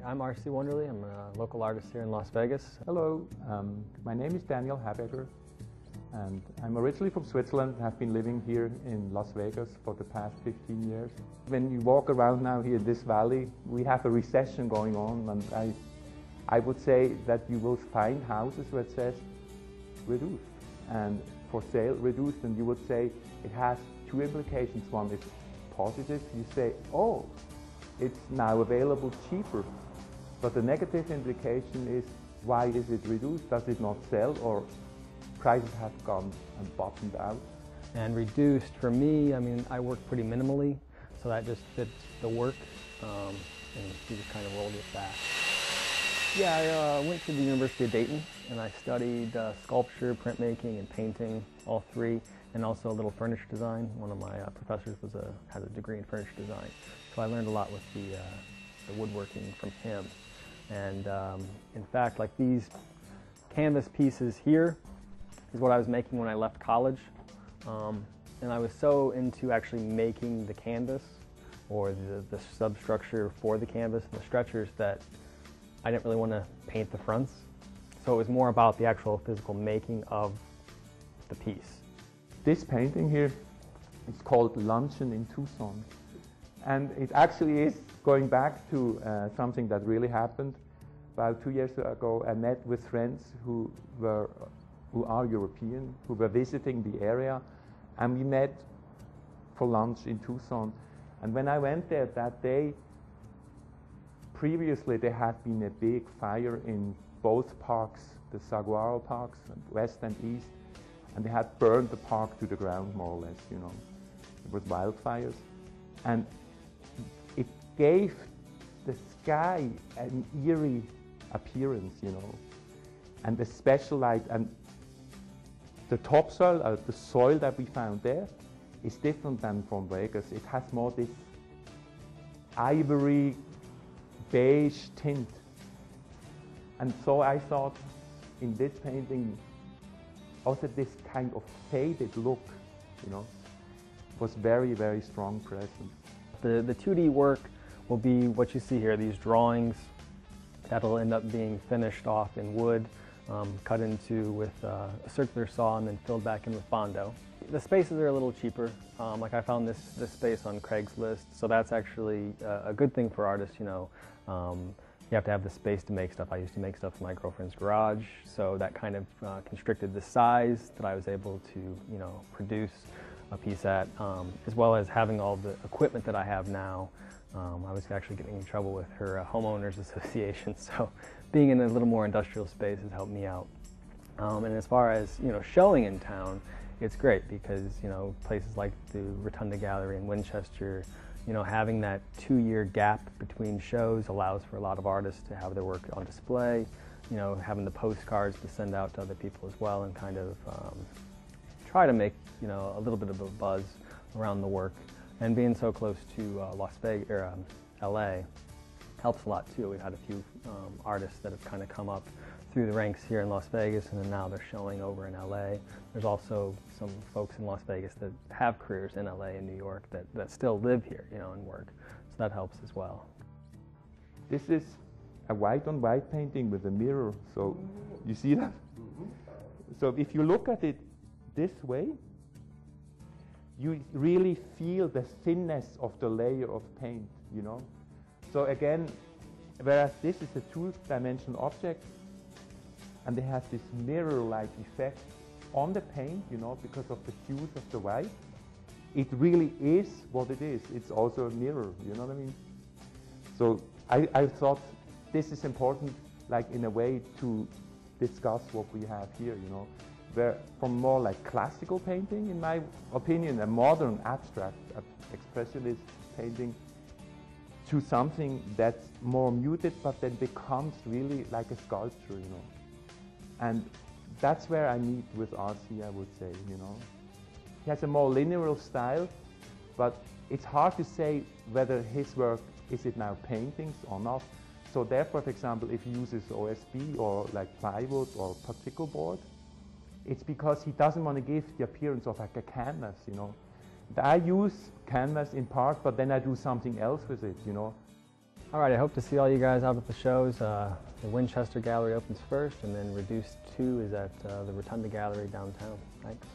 I'm R.C. Wonderly. I'm a local artist here in Las Vegas. Hello, my name is Daniel Habegger, and I'm originally from Switzerland and have been living here in Las Vegas for the past 15 years. When you walk around now here in this valley, we have a recession going on, and I would say that you will find houses where it says reduced and for sale reduced, and you would say it has two implications. One is positive, you say, oh, it's now available cheaper. But the negative implication is, why is it reduced? Does it not sell, or prices have gone and bottomed out? And reduced, for me, I mean, I work pretty minimally, so that just fits the work, and you just kind of rolled with that. Yeah, I went to the University of Dayton, and I studied sculpture, printmaking, and painting, all three, and also a little furniture design. One of my professors had a degree in furniture design, so I learned a lot with the woodworking from him. And in fact, like these canvas pieces here is what I was making when I left college, and I was so into actually making the canvas or the substructure for the canvas and the stretchers that I didn't really want to paint the fronts. So it was more about the actual physical making of the piece. This painting here is called Luncheon in Tucson. And it actually is going back to something that really happened. About 2 years ago, I met with friends who are European, who were visiting the area, and we met for lunch in Tucson. And when I went there that day, previously there had been a big fire in both parks, the saguaro parks, west and east, and they had burned the park to the ground, more or less, you know. It was wildfires. And it gave the sky an eerie appearance, you know, and the special light, and the topsoil, the soil that we found there is different than from Vegas. It has more this ivory beige tint. And so I thought in this painting also this kind of faded look, you know, was very, very strong present. The 2D work will be what you see here, these drawings that'll end up being finished off in wood, cut into with a circular saw and then filled back in with Bondo. The spaces are a little cheaper. Like I found this space on Craigslist, so that's actually a good thing for artists, you know. You have to have the space to make stuff. I used to make stuff in my girlfriend's garage, so that kind of constricted the size that I was able to, you know, produce a piece at, as well as having all the equipment that I have now. I was actually getting in trouble with her homeowners association, so being in a little more industrial space has helped me out. And as far as, you know, showing in town, it's great because, you know, places like the Rotunda Gallery in Winchester, you know, having that 2-year gap between shows allows for a lot of artists to have their work on display, you know, having the postcards to send out to other people as well, and kind of try to make, you know, a little bit of a buzz around the work. And being so close to Las Vegas, or LA, helps a lot too. We've had a few artists that have kind of come up through the ranks here in Las Vegas, and then now they're showing over in LA. There's also some folks in Las Vegas that have careers in LA and New York that still live here, you know, and work. So that helps as well. This is a white-on-white painting with a mirror, so you see that? So if you look at it this way, you really feel the thinness of the layer of paint, you know? So again, whereas this is a two-dimensional object, and they have this mirror-like effect on the paint, you know, because of the hues of the white, it really is what it is. It's also a mirror, you know what I mean? So I thought this is important, like in a way to discuss what we have here, you know? Where from more like classical painting, in my opinion, a modern abstract expressionist painting, to something that's more muted but then becomes really like a sculpture, you know. And that's where I meet with RC, I would say, you know. He has a more linear style, but it's hard to say whether his work, is it now paintings or not. So therefore, for example, if he uses OSB or like plywood or particle board, it's because he doesn't want to give the appearance of like a canvas, you know. I use canvas in part, but then I do something else with it, you know. All right, I hope to see all you guys out at the shows. The Winchester Gallery opens first, and then Reduced 2 is at the Rotunda Gallery downtown. Thanks.